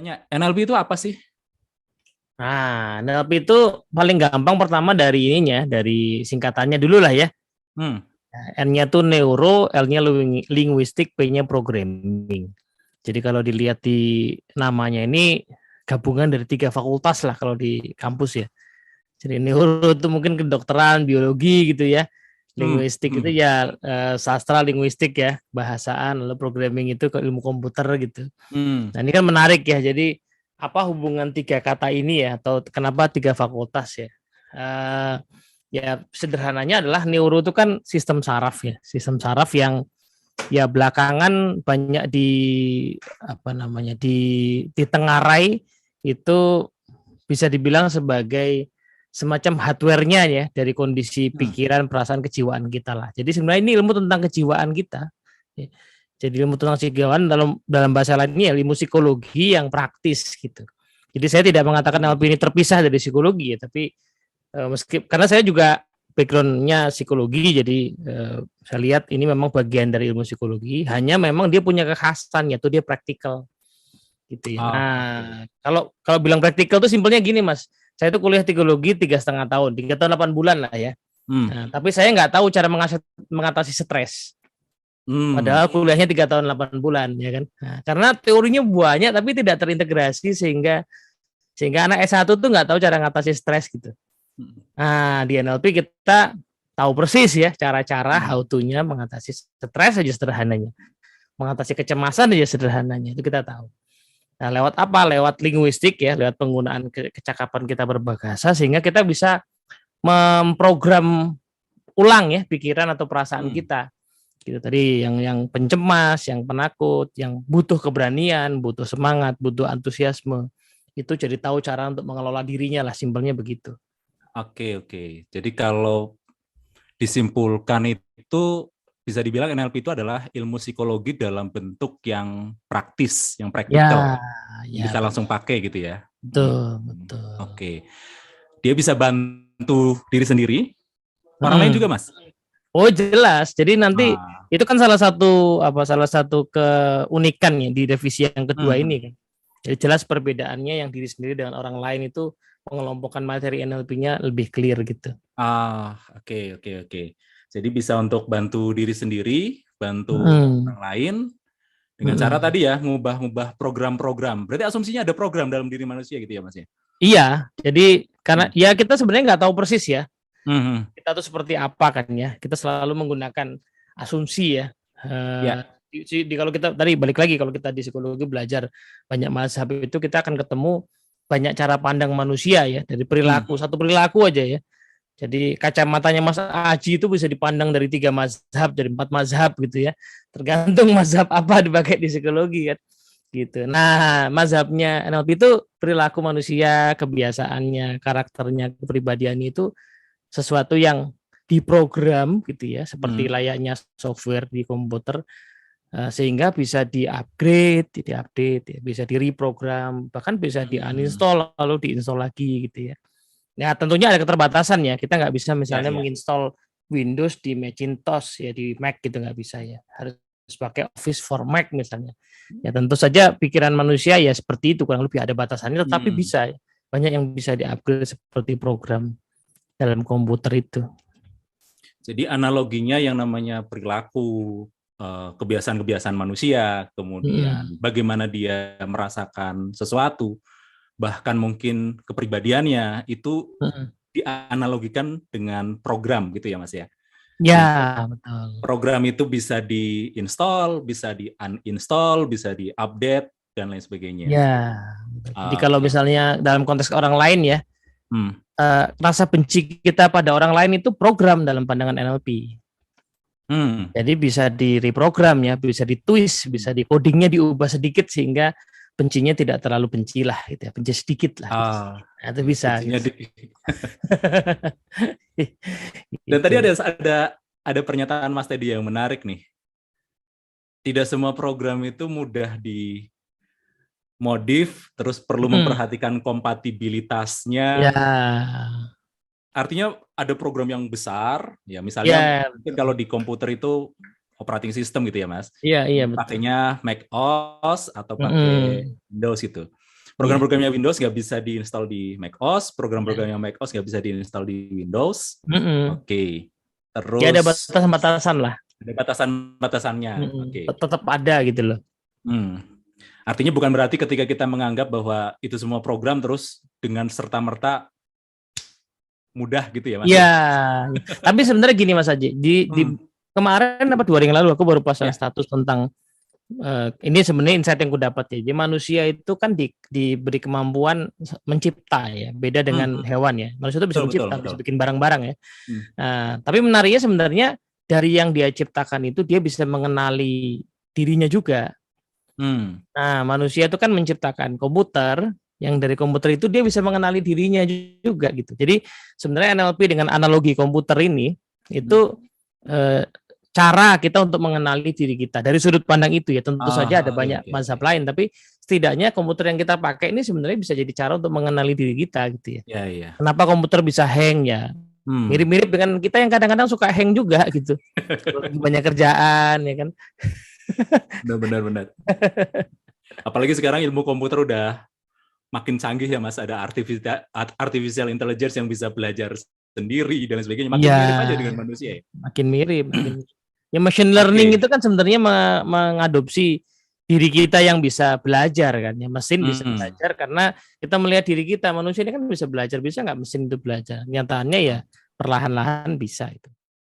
Tanya, NLP itu apa sih? Nah, NLP itu paling gampang pertama dari ininya, dari singkatannya dulu lah ya. Hmm. N-nya tuh neuro, L-nya linguistik, P-nya programming. Jadi kalau dilihat di namanya ini gabungan dari 3 fakultas lah kalau di kampus ya. Jadi neuro itu mungkin kedokteran, biologi gitu ya. Hmm. Linguistik itu Hmm. ya sastra linguistik ya, bahasaan, lalu programming itu ke ilmu komputer gitu. Hmm. Nah, ini kan menarik ya. Jadi apa hubungan 3 kata ini ya, atau kenapa 3 fakultas ya? Ya sederhananya adalah neuro itu kan sistem saraf ya, sistem saraf yang ya belakangan banyak ditengarai itu bisa dibilang sebagai semacam hardware-nya ya dari kondisi Hmm. pikiran, perasaan, kejiwaan kita lah. Jadi sebenarnya ini ilmu tentang kejiwaan kita. Jadi ilmu tentang kejiwaan dalam dalam bahasa lainnya ilmu psikologi yang praktis gitu. Jadi saya tidak mengatakan NLP ini terpisah dari psikologi ya, tapi karena saya juga backgroundnya psikologi, jadi saya lihat ini memang bagian dari ilmu psikologi. Hanya memang dia punya kekhasan yaitu dia praktikal gitu ya. Oh, Nah, oke. kalau bilang praktikal tuh simpelnya gini mas, saya itu kuliah psikologi 3,5 tahun, 3 tahun 8 bulan lah ya. Hmm. Nah, tapi saya nggak tahu cara mengatasi stres. Hmm. Padahal kuliahnya 3 tahun 8 bulan ya kan. Nah, karena teorinya banyak tapi tidak terintegrasi sehingga anak S1 tuh nggak tahu cara mengatasi stres gitu. Nah, di NLP kita tahu persis ya cara-cara Hmm. how to-nya mengatasi stres aja sederhananya. Mengatasi kecemasan aja sederhananya, itu kita tahu. Nah, lewat apa? Lewat linguistik ya, lewat penggunaan kecakapan kita berbahasa sehingga kita bisa memprogram ulang ya pikiran atau perasaan Hmm. kita. Gitu tadi yang pencemas, yang penakut, yang butuh keberanian, butuh semangat, butuh antusiasme. Itu jadi tahu cara untuk mengelola dirinya lah, simpelnya begitu. Oke, oke. Jadi kalau disimpulkan itu bisa dibilang NLP itu adalah ilmu psikologi dalam bentuk yang praktis, yang praktikal, Ya, yang ya bisa langsung betul. pakai gitu ya. Betul, betul. Oke. Dia bisa bantu diri sendiri, orang lain Hmm. juga, Mas. Oh jelas. Jadi nanti Ah. itu kan salah satu keunikannya di revisi yang kedua Hmm. ini kan. Jadi jelas perbedaannya yang diri sendiri dengan orang lain itu pengelompokan materi NLP-nya lebih clear gitu. Oke, oke, oke. Jadi bisa untuk bantu diri sendiri, bantu Hmm. orang lain, dengan cara Hmm. tadi ya, ngubah-ngubah program-program. Berarti asumsinya ada program dalam diri manusia gitu ya, Mas ya? Iya, jadi karena Hmm. ya kita sebenarnya nggak tahu persis ya Hmm. kita tuh seperti apa kan ya. Kita selalu menggunakan asumsi ya. Eh, Ya. kalau kita tadi balik lagi kalau kita di psikologi belajar banyak mazhab itu kita akan ketemu banyak cara pandang manusia ya dari Hmm. perilaku satu perilaku aja ya. Jadi kacamatanya Mas Aji itu bisa dipandang dari 3 mazhab, dari 4 mazhab gitu ya. Tergantung mazhab apa dipakai di psikologi kan. Gitu. Nah, mazhabnya NLP itu perilaku manusia, kebiasaannya, karakternya, kepribadiannya itu sesuatu yang diprogram gitu ya, seperti Hmm. layaknya software di komputer sehingga bisa di-upgrade, di-update, ya, bisa di-reprogram, bahkan bisa Hmm. di-uninstall lalu di-install lagi gitu ya. Nah, tentunya ada keterbatasan ya. Kita nggak bisa Ya, misalnya ya. menginstall Windows di Macintosh ya di Mac gitu nggak bisa ya. Harus pakai Office for Mac misalnya. Ya tentu saja pikiran manusia ya seperti itu kurang lebih ada batasannya, tetapi Hmm. bisa ya. Banyak yang bisa di-upgrade seperti program dalam komputer itu. Jadi analoginya yang namanya perilaku, kebiasaan-kebiasaan manusia, kemudian Mm-mm. bagaimana dia merasakan sesuatu, bahkan mungkin kepribadiannya itu Mm-mm. dianalogikan dengan program gitu ya Mas ya. Sehingga Ya, betul. program itu bisa di-install, bisa di-uninstall, bisa di-update dan lain sebagainya. Ya. Jadi kalau Oke. misalnya dalam konteks orang lain ya, Hmm. rasa benci kita pada orang lain itu program dalam pandangan NLP. Hmm. Jadi bisa di reprogram ya, bisa di twist, bisa di codingnya diubah sedikit sehingga bencinya tidak terlalu benci lah gitu ya, benci sedikit lah gitu. Nah, itu bisa Kuncinya gitu. di. Dan tadi Gitu. ada pernyataan Mas tadi yang menarik nih. Tidak semua program itu mudah dimodif, terus perlu Hmm. memperhatikan Ya. kompatibilitasnya. Artinya ada program yang besar, ya misalnya Ya, mungkin kalau di komputer itu operating system gitu ya Mas. iya, iya betul. Pakainya Mac OS atau pakai Mm-mm. Windows gitu. Program-programnya Windows nggak bisa diinstal di macOS, program-programnya macOS nggak bisa diinstal di Windows. Oke. Terus ya ada batasan-batasan lah. Ada batasan-batasannya. Oke. Tetap ada gitu loh. Artinya bukan berarti ketika kita menganggap bahwa itu semua program terus dengan serta-merta mudah gitu ya Mas? Iya. Tapi sebenarnya gini Mas Haji, di kemarin apa 2 hari yang lalu aku baru pasang status tentang ini sebenarnya insight yang aku dapat ya. Jadi manusia itu kan diberi kemampuan mencipta ya, beda dengan hewan ya. Manusia itu bisa mencipta, bisa bikin barang-barang ya. Nah, tapi menariknya sebenarnya dari yang dia ciptakan itu dia bisa mengenali dirinya juga. Nah, manusia itu kan menciptakan komputer, yang dari komputer itu dia bisa mengenali dirinya juga gitu. Jadi sebenarnya NLP dengan analogi komputer ini itu cara kita untuk mengenali diri kita dari sudut pandang itu ya. Tentu saja ada banyak mazhab lain, tapi setidaknya komputer yang kita pakai ini sebenarnya bisa jadi cara untuk mengenali diri kita gitu ya. Kenapa komputer bisa hang ya? Mirip-mirip dengan kita yang kadang-kadang suka hang juga gitu. Banyak kerjaan ya kan. Benar. Apalagi sekarang ilmu komputer udah makin canggih ya Mas, ada artificial intelligence yang bisa belajar sendiri dan sebagainya, makin mirip aja dengan manusia ya. Makin mirip. Ya machine learning itu kan sebenarnya mengadopsi diri kita yang bisa belajar kan ya, mesin bisa belajar karena kita melihat diri kita. Manusia ini kan bisa belajar, bisa nggak mesin itu belajar? Nyataannya ya perlahan-lahan bisa itu.